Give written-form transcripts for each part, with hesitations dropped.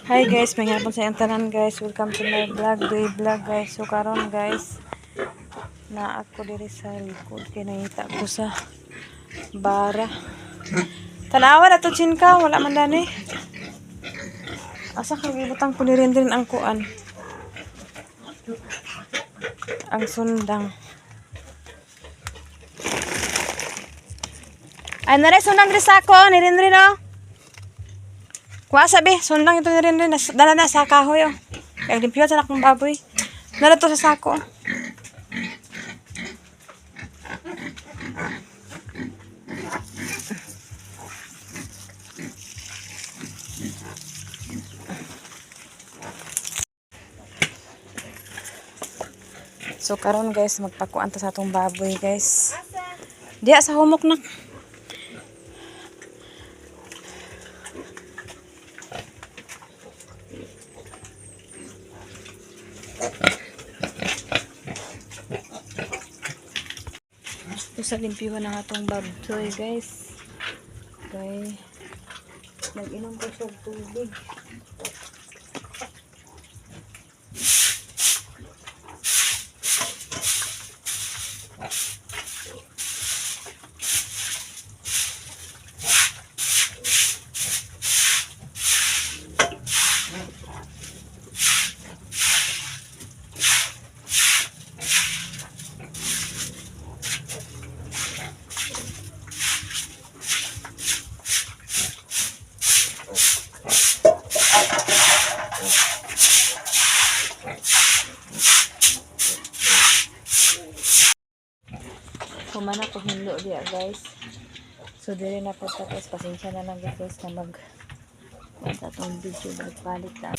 Hi guys, may hapon sa iyong tanan guys. Welcome to my vlog, day vlog guys. So karon guys, na ako diri sa likod kay nangita ko sa bara. Tanawa na to chinka, wala man dani. Asa kay gibutang ko ni rin ang kuan. Ang sundang. Ay nare sundang diri sa ako, ni rin oh. Kuha sabi, sundang ito ni rin dala na sa kahoy oh. Kaya limpyo sa akong baboy. Nara to sa sako. So karon guys, magpakuan ta sa atong baboy guys. Diya sa humok na. Ito sa limpyuhan ng atong baboy guys. Okay. Nag-inom ko sa tubig. Kumana ko hinlo diya guys. So dili na po ta guys, pasensya na lang guys na mag sa atong video magpalit na.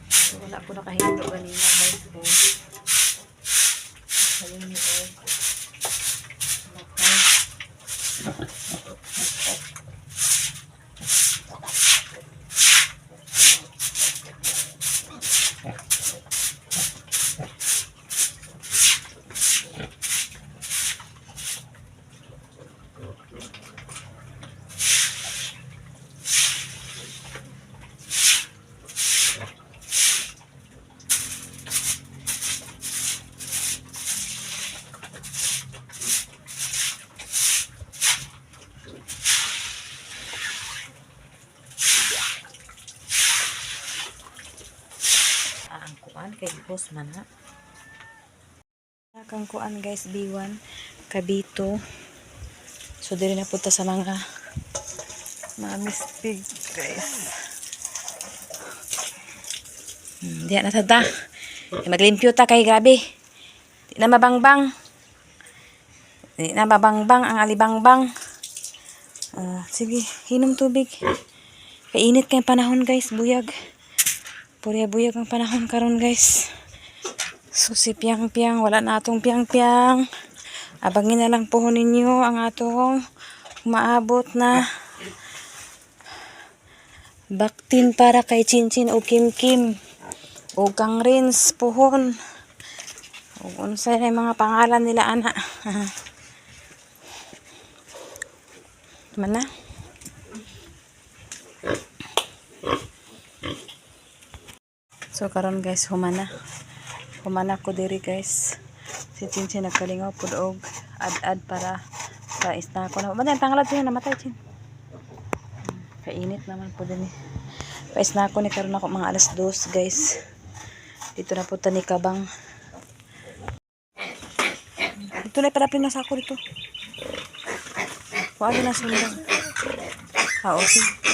So wala po nakahinlo ganina guys. Ayun ni ang kuan kay boss man ha. Kang kuan guys, B1 kabito. So diri na punta sa mga mispig guys. Diyan na tada. Maglimpyo ta kay grabe. Di na mabangbang. Di na mabangbang ang alibangbang. Sige, hinom tubig. Kainit kay panahon guys, buyag. Purya buyag ang panahon karon guys. So si piang-piang, wala na atong piang-piang. Abangin na lang po ninyo ang atong maabot na baktin para kay Chinchin o Kim-Kim o kang Rins puhon. O unsay na mga pangalan nila ana. Mana? So karon guys, humana ko diri guys. Si Chinchin nagkalingaw pud og ad-ad para sa isna ko na. Madan tanglad siya namatay Chin. Kainit naman pud ni. Paisna ko ni karon ako mga alas 2 guys. Dito na punta ni Kabang. Dito na para pinas ako dito. Wala na sundang. Okay.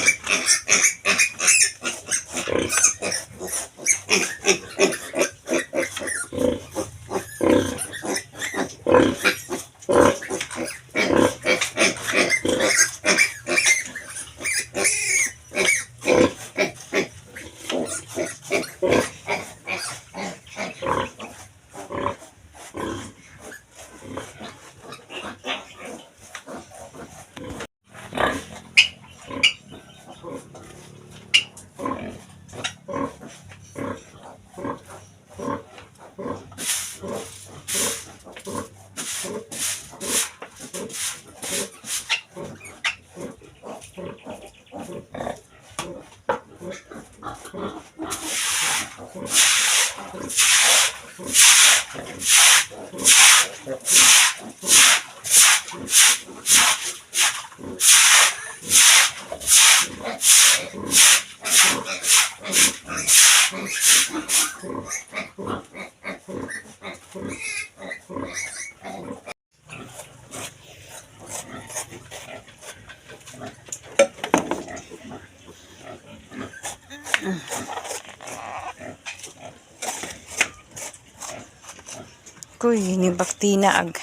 Kuy, ni baktina ag.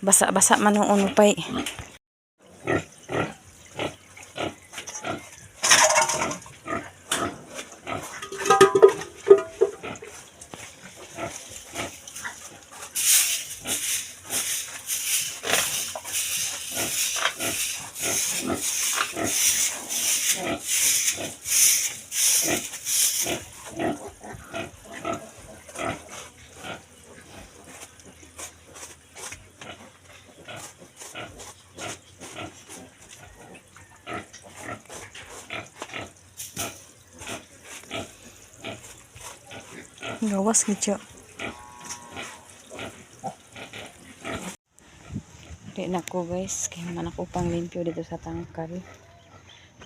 Basa-basa man ang unupay. Gawas gitu. Di na ko guys, kaya naman ako pang limpyo dito sa tangkal.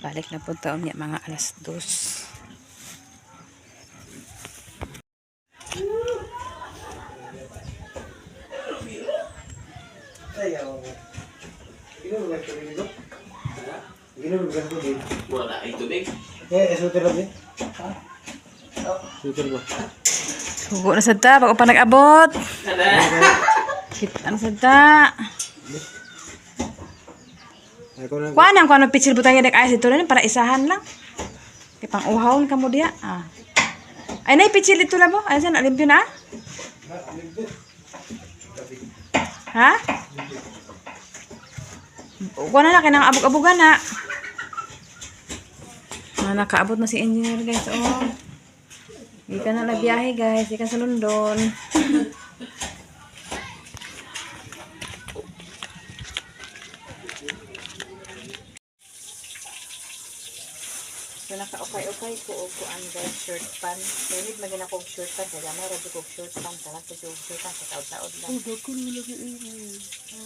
Balik na po taon niya mga alas 2. Wala ay tubig. Suter lang din. Suter ba? Sugo na sa ta, bago pa nag-abot. Kita na sa ta. Kuanang kuano pitsil butang yadek ayos ito rin para isahan lang. Kaya pang uhawon ka mo diya. Ah. Ay na pitsil ito lang mo. Ay saan, limpyo na? Ha? Kuana na, kaya abog-abogan na. Nakaabot na si engineer guys. Oh. Di ka na nabiyahe guys. Di ka sa London. So naka-okay-okay ko o kuan guys. Shirt pan. So need maging akong shirt pan. Kaya may radyo kong shirt pan. Talang ko yung shirt pan. Sa taod-taod lang.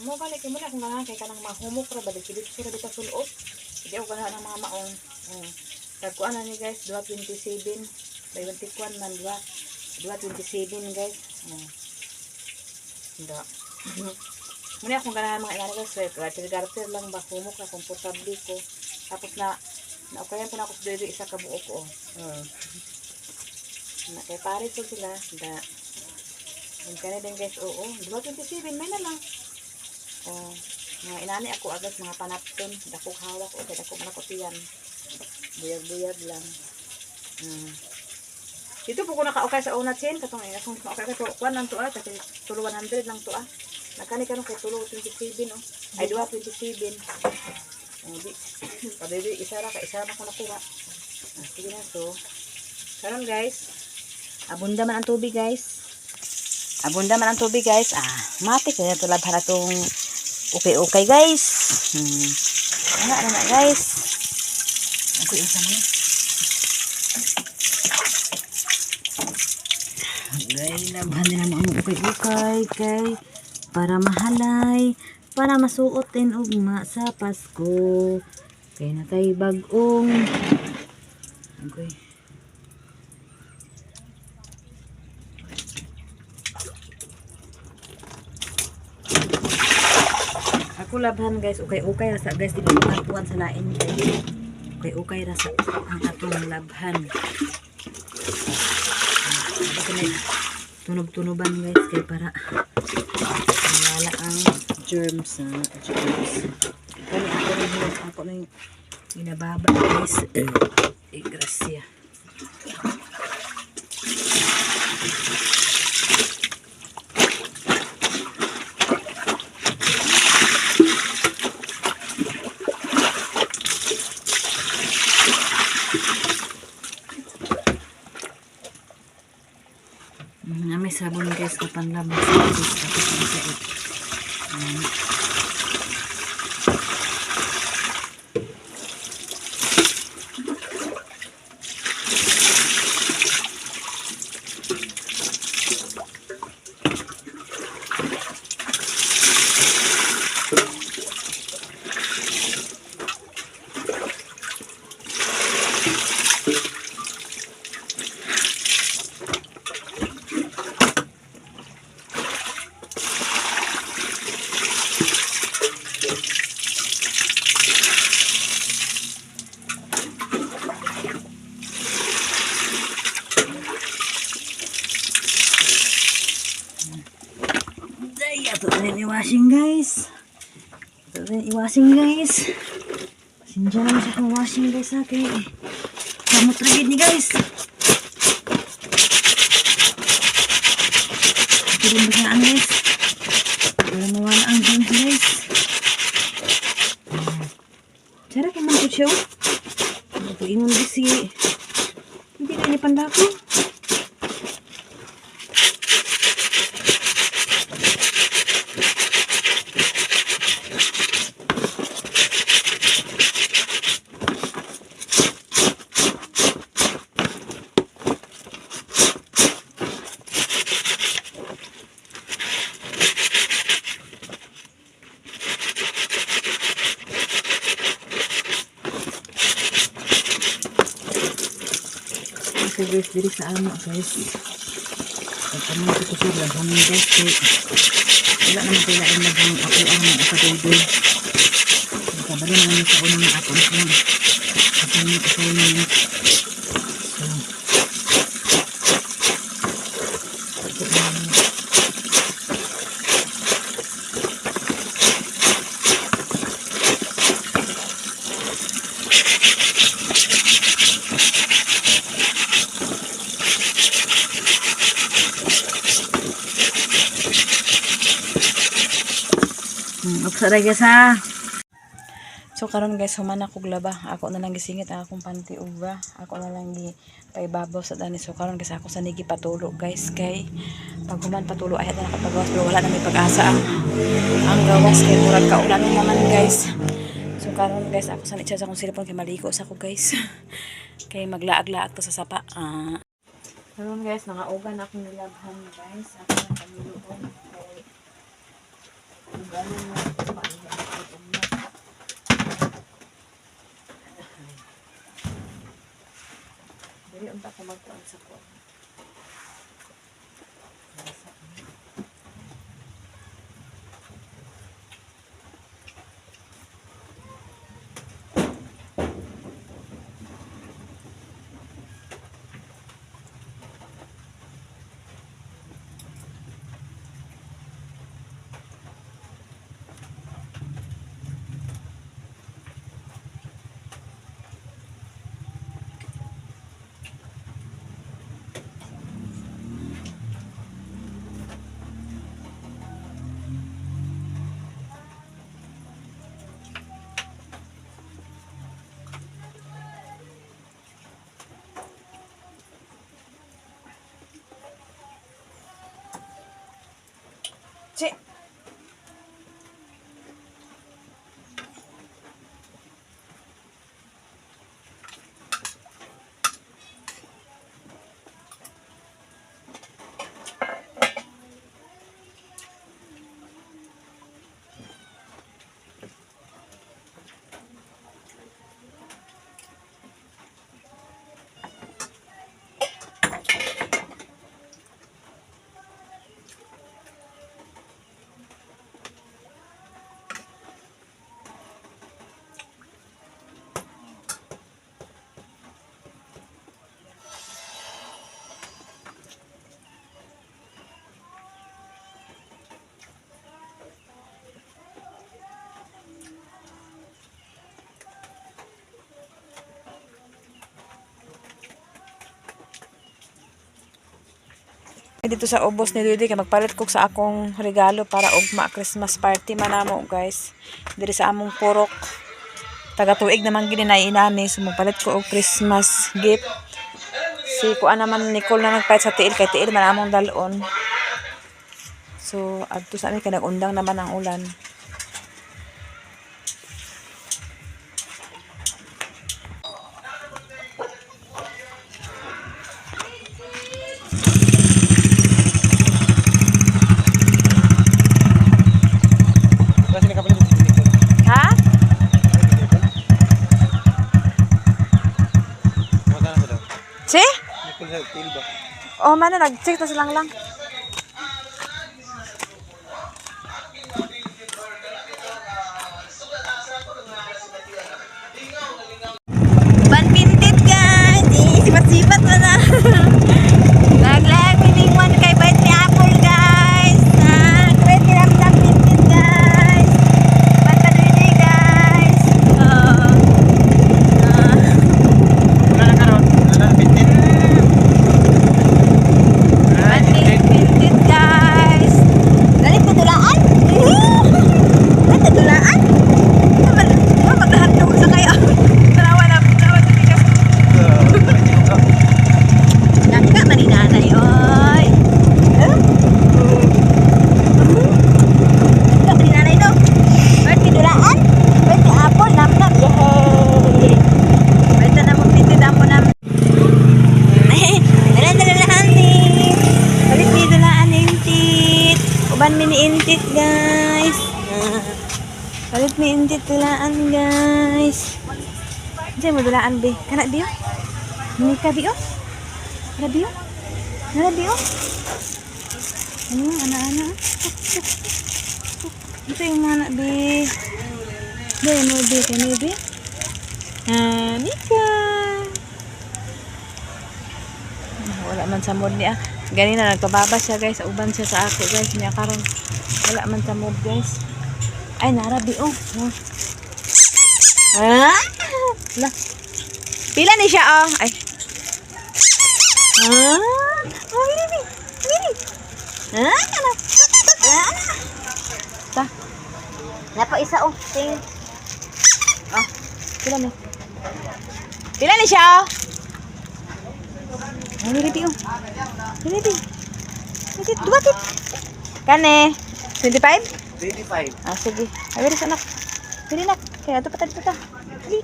Mo balik mo na kung nangangkay ka ng mahumok ra. Balik dito siya dito sulot. Hindi ako ganahan ng mga maong. Kuan na ni guys. 227. By 21 man 227 guys. Hindi. Muna akong ganahan mga ilan guys. Garter lang ba. Humok na. Komportable ko. Tapos naukayan po na ako sa dito isa kabuo ko. Kaya pare ko sila. Yung kanina din guys. Oo. 227. May na lang. Mga inani ako agad. Mga panapton. Dakong hawak. O kaya dakong manakutiyan. Buyag-buyag lang. Dito po ko naka-okay sa una chain. Katong akong naka-okay ko. Kuan lang to kasi tulo 100 lang to Nakani ka nung kay tulo 27 Ay 227. Pwede isa ra ka. Isa ra ko nakuha. Sige na to. Karon guys. Abunda man ang tubig guys. Matik kaya ito labhan na itong okay guys. Ano na guys. Ako yung sama na. Guys, labhan nila mo ang ukay-ukay kay para mahalay, para masuotin ugma sa Pasko. Kay natay bagong. Okay. Ako labhan guys, ukay-ukay rasa guys, di ba matuan sa lain guys. Ukay rasa ang atong labhan. Tunog-tunuban guys kay para wala ang germs ako na yung binababa guys. Grasya. May sabon guys kapan labas Ito din i-washing guys. Pasensya naman sa kong washing guys ha. Kaya kamot rigid ni guys. Ito rin basaan guys. Para mawala ang dun guys. Cara kaman po siya. Ito ingon kasi. Hindi na nipanda ko. So guys, diri sa ama guys. Pagkaman ko siya lang kami guys. Wala naman kailangan maging ako ang kapatid. Kabalo naman sa unang ako ko. Assignment. Uksara guys ha. So karon guys, human ako glaba. Ako na lang gisingit ang akong panty uga. Ako na lang gi paibabaw sa dani. So karon guys, ako sa nigi patulo guys kay pag human patulo ay na nakapagawas pero wala na may pag-asa ang gawas kay murag kaulan naman guys. So karon guys, ako sa nitsa sa akong cellphone kay maliko sa ko guys. Kay maglaag-laag to sa sapa. Karon guys, nakaugan akong nilabhan guys. Ako na pamiluon kay Dari unta ko magtuan sa ko. Cik. Dito sa ubos ni Didi kay magpalit ko sa akong regalo para ugma Christmas party manamo guys. Diri sa among purok. Taga tuig naman gini na inani so magpalit ko og Christmas gift. Si kuan naman Nicole na nagpalit sa tiil kay tiil man among dalon. So adto sa amin kay nagundang naman ang ulan. Si? Oh, mana nag-check na silang lang. Banpintit guys! Sipat-sipat mo na. Naglag, piningwan kay bait ni Apple guys. Great nilang pintit guys. Banta na Palit mi indit dulaan, guys. Diyan mo dulaan, be. Kana, be, oh. Hindi ka, be, oh. Kana, be, oh. Kana, be, oh. Ano, ana-ana. Ito yung mga anak, be. Diyan mo, be. Kani, be. Nika. Wala man sa mood niya. Ganina, nagpababa siya, guys. Uban siya sa ako, guys. Niya karon. Wala man sa mood, guys. Ay, narabi, oh. Ah! Wala. Pila ni siya, oh. Ay. Ah! Oh, ini. Ini. Ah, ano? Ah. Ta. Napa isa, oh. Ting. Oh. Pila ni. Pila ni siya, oh. Ay, niripi, oh. Niripi. Dumatit. Kane. 25? 25. Ah, sige. Ay, wala sa anak. Dili nak. Kaya ito patad ito. Dili.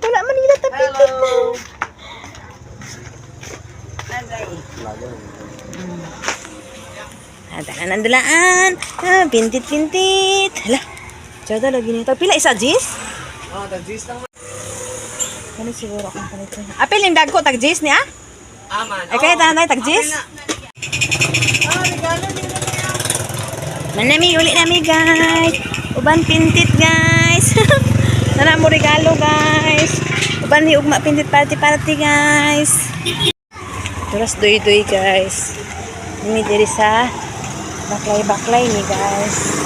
Wala man nila tapit. Hello. Ada na nandalaan. Ah, pintit-pintit. Hala. Jada lagi nito. Pila isa, Jis? Oh, tag-jis lang. Kani siguro akong panito. Apil yung dagko, tag-Jis niya? Aman. Ay, kaya tanay, tag-Jis? Manami, uli nami, guys. Uban pintit, guys. Nana mo regalo, guys. Uban ni ugma pintit party-party, guys. Turas doy-doy, guys. Ini diri sa baklay-baklay ni, guys.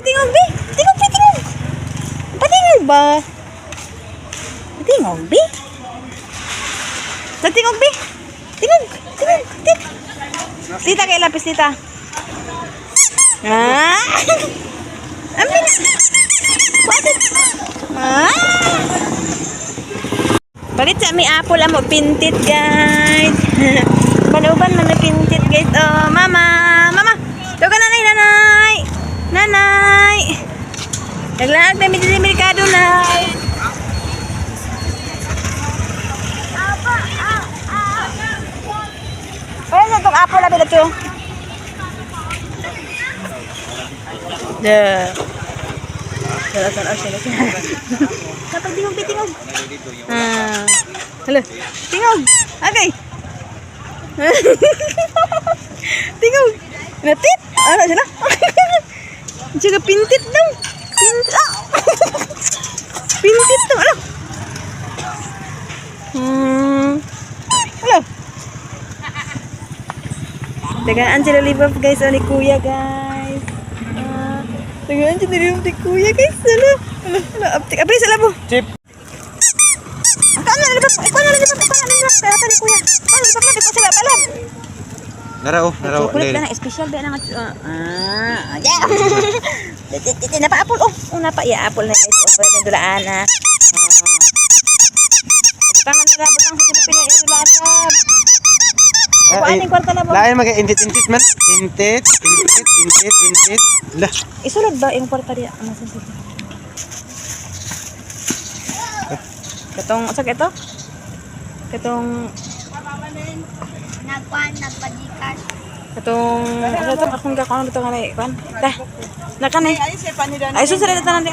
Tingog, Bi. Tingog, Bi, tingog. Patingog ba? Tingog, Bi. Tingog, Bi. Tingog, tingog, tingog. Tita, kay lapis, tita. Ah! Amin na. Bakit? Ah! Palit sa may apple amo pintit, guys. Banuban man na pintit, guys. Oh, mama. Mama. Tuga nanay, nanay. Nanay. Naglaag na may merkado, nay. Kaya sa itong apple labi na ito. Dapat tingog, tingog. Ah. Halo. Tingog. Okay. Tingog. Natit. Ano sila? Jaga pintit dong. Pintit. Ah. Pintit dong. Ano? Halo. Tagaan sila libab, guys. Ni kuya, guys. Tagaan sila libab ni kuya, guys. Halo. Halo. Halo. Aptik. Apik sila po. Chip. Ang kaan na libab. Ikaw na libab. Ikaw na libab. Kaya ito ni kuya. Ikaw na libab na. Ikaw sila balab. Narao. Chocolate na. Special ba na nga. Yeah. Titi na pa apple. Oh, napa. Yeah, apple na. Ito na dulaan na. Butang na nila. Butang sa Pilipina. Dulaan na. Kuhaan yung kwarta na ba? Lain mag-intit-intit man. Intit. Lah. Isulod ba yung kwarta niya? Ano sa sito? Katong, sag ito? Katong... Nagpa-Gcash. Katong... Ano ito? Akong kakano dito nga na ikon? Dah. Nakan eh. Ay, susunod ito nanti.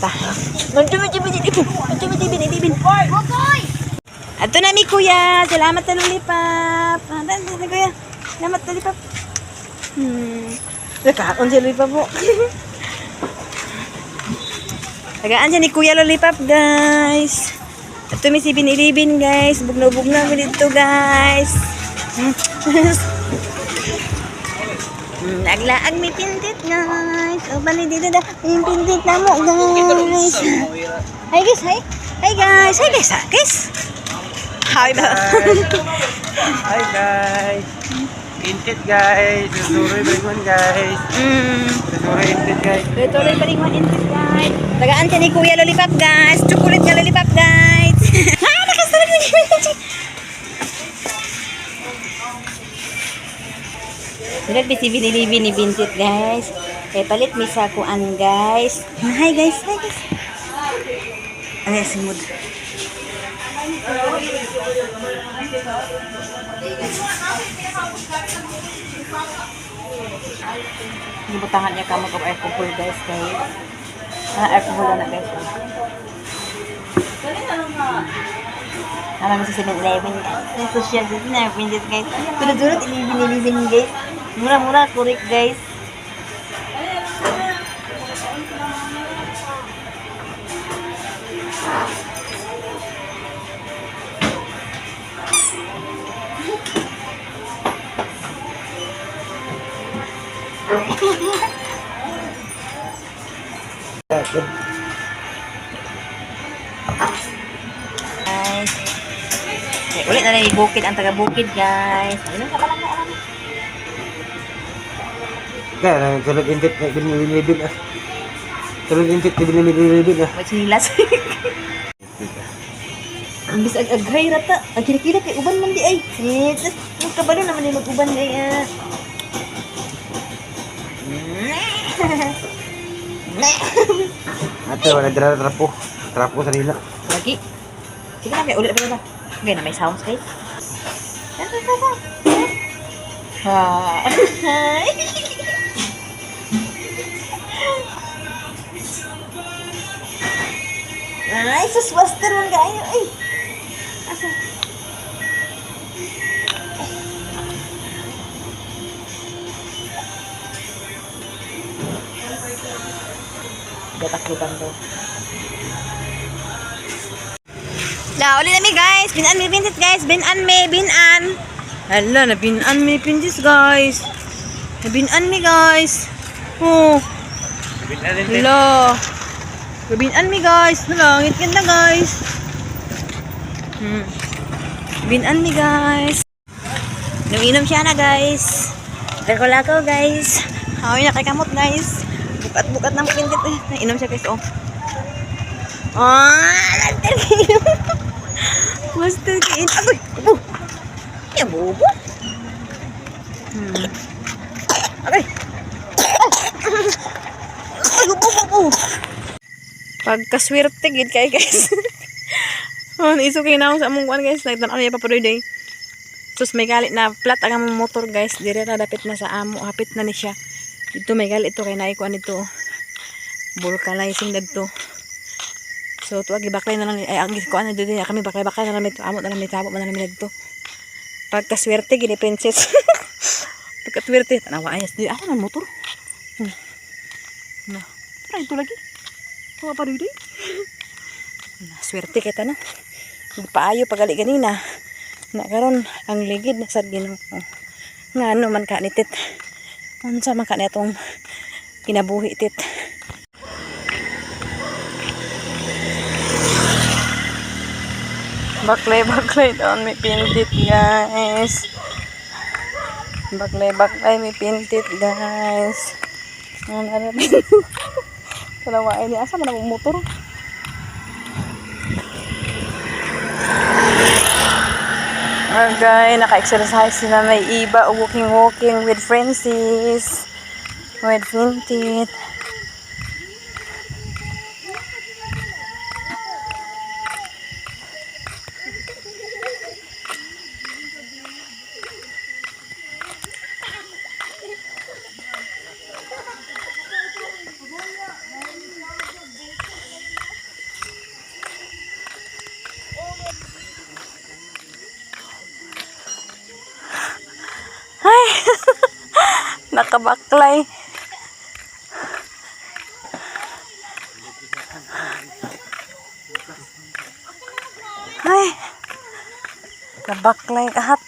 Dah. Nagdumit-dibin. Ato na mi kuya. Salamat na lulipap. Dali kuya. Salamat na lulipap. Nakaon si lulipap po. Tagaan siya ni kuya lulipap, guys. Ato mi si binilibin, guys. Bugno-bugno mi dito, guys. Naglaag mi pintit, guys. O bali dito na. Yung pintit na mo, guys. Hi, guys. Hi. Hi, guys. Hi, guys. Guys. Hi, Hi guys. Intit guys. Susuroy balingon guys. Susuroy intit guys. Tuloy pa rin intit, guys. Tagaan siya ni Kuya Lollipop, guys. Chocolate na Lollipop, guys. Nakasalag na niya. Sila binilibin ni Bintit, guys. Kay palit mi sa kuan guys. Hi guys, hi guys. Ano si mood? Gibutangan niya kamo kag alcohol guys kay alcohol na guys. Alam mo sa 7-Eleven guys. Social dito na pinjit guys. Tulad-tulad ilibin guys. Mura-mura kurik guys. Guys. Okay, ulit na rin bukid ang taga-bukid guys. Ayun ka pala na alam. Kaya, tulad intit na binilibin ah. Tulad intit na binilibin ah. Magsinilas. Ang bisag aghay rata. Ang kinikila kay uban man di ay. Ang kabalo naman yung mag-uban di ah. Ate, wala dala trapo. Trapo sa nila. Lagi. Sige na, kaya ulit na ba? Okay na, may sounds guys. Ha. Ay, suswaster man kayo. Ay. Asa? Gatak-luban daw. La, ulit na mi guys. Binan mi pintit guys. Binan mi, binan. Hala, na binan mi pintis guys. Na binan mi guys. Oh. Hala. Binan mi guys. Nalangit ganda guys. Binan mi guys. Numinom siya na guys. Lako-lako guys. Hawin na kay kamot guys. Bukat-bukat ng pintit eh. Nainom siya guys oh. Lantar kayo. Master kain. Agoy! Upo! Yan, bubo. Agoy! Ay, upo! Pagkaswerte, gid kayo guys. Iso kayo na ako sa among kuwan guys. Nagtanaw niya paparoy day. Sus, may galit na flat ang among motor guys. Dire na dapit na sa amo. Hapit na ni siya. Dito may galit ito. Kaya naikuan ito. Vulcanizing na ito. So tuwag gibaklay na lang ay ang kuan na dito kami baklay na lang ito amo na lang tabo man lang dito. Pagkaswerte gini princess. Pagkaswerte tanawa ayas di ako ng motor. Na. Tara ito lagi. Tuwa pa rin. Na swerte kita na. Paayo pagali ganina. Na karon ang ligid na sad Ginoo. Ngano man ka nitit. Unsa man ka netong kinabuhi tit. Baklay doon may pintit guys. Baklay may pintit guys. Ang arabin. Kalawain ni asa man ang motor. Okay, naka-exercise sila may iba walking with Francis. With pintit. Ay, nakabaklay. Ay, nabaklay kahat.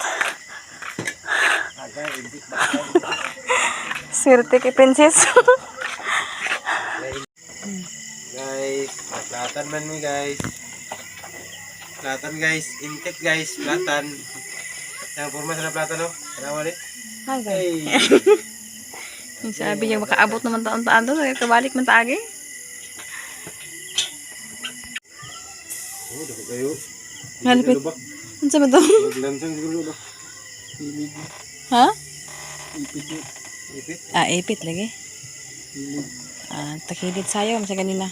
Swerte kay princess. Guys, platan man mi guys. Platan guys, intit guys, platan. Yang forma sa platan no. Tanawa ni. Hey. Sabi niya makaabot naman taon-taon doon, kabalik man taagi. Oh, dapat kayo. Nalipit. Ano sa ba ito? Lansang siguro ba? Ha? Ipit. Ah, ipit lagi. Takilid sayo sa ganina.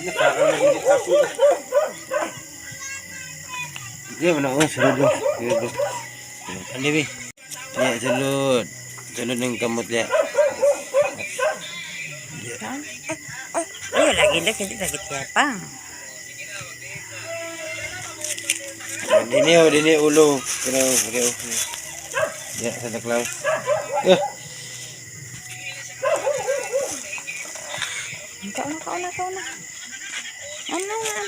Nakakamaligit ako. Hindi mo na ako, sunod mo. Ano ba? Ya, sunod. Sunod ng kamot ya. Ay, lagi hindi lagi tiapang. Dini ulo. Pero, okay. Ya, Santa Claus. Kauna. Ano yan?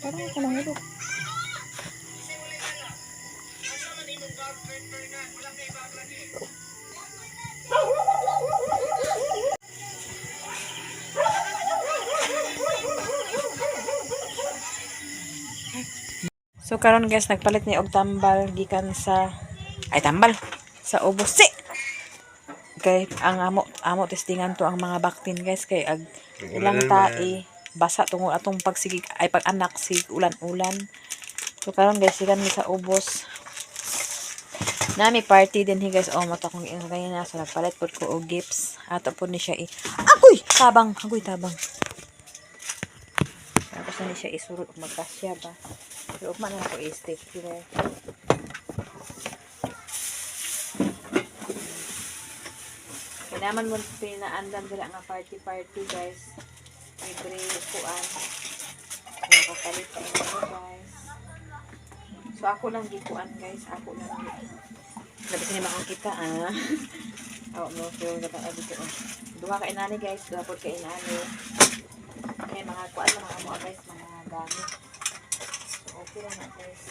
Parang ako lang ito. So karon guys, nagpalit ni og tambal gikan sa tambal sa ubos. Kay ang amo testingan to ang mga baktin guys kay ilang tae basa tungod atong pagsigig ay pag-anak sig ulan-ulan. So karon guys, sikan mi sa ubos. Nami party din hi guys. Mata kong ingay na so nagpalit pud ko og gifts. Ato pud ni siya agoy tabang. Tapos na ni siya isurot og magkasya ba. Pero ugma na ako i-stick here. Naman mo pinaandam dila nga party guys. Libre kuan. Nakapalit sa inyo guys. So ako lang gikuan guys. Labas ni makakita mo feel gata dito. Duha ka inani guys, duha pod ka inani. Kay mga kuan mga amo guys, mga gamit. So okay lang na guys.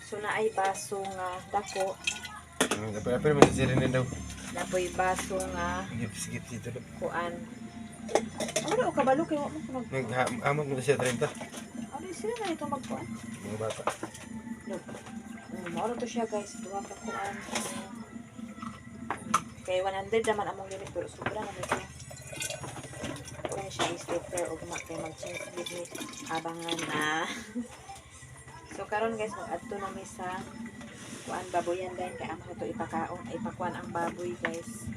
So naay baso nga dako. Pero masisirin daw. Napoy baso nga Skip dito. kuan. Ano o kabalo kay mo mag Amot mo siya 30. Ano sila na ito magkuan? Mga bata. Look. Mao to siya guys, duha ka kuan. Kay 100 naman among limit pero sobra na ito. Kung siya i-stapler o kay mag-change limit abangan na. So karon guys, mag-adto na mi sa kuan baboyan din kay amo to ipakuan ang baboy guys.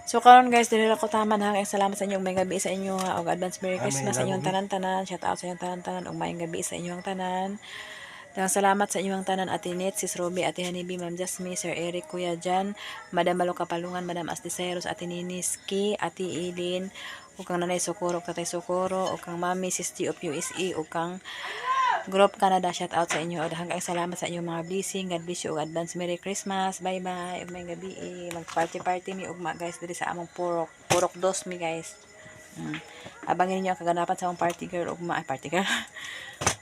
So karon guys, dili ko tama na kay salamat sa inyong may gabi sa inyo og advance Merry Christmas sa inyong tanan-tanan. Shout out sa inyong tanan-tanan og maayong gabi sa inyong tanan. Daghang salamat sa inyong tanan, Ate Net, Sis Ruby, Ate Hanibi, Ma'am Jasmine, Sir Eric, Kuya Jan, Madam Malo Kapalungan, Madam Asdeseros, Ate Niniski, Ate Eileen, ug kang Nanay Socorro, Tatay Socorro, ug kang Mami Sis G of USA, ug kang Group Canada. Shout out sa inyo. Hanggang salamat sa inyong mga blessing. God bless you. Og advance Merry Christmas. Bye bye. Ug may gabi mag-party mi ugma guys diri sa among purok dos mi guys. Abangin niyo ang kaganapan sa among party girl ugma party girl.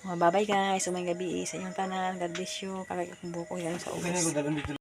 Bye bye guys. Ug may gabi sa inyong tanan. God bless you. Kagay akong buko galing sa ubos.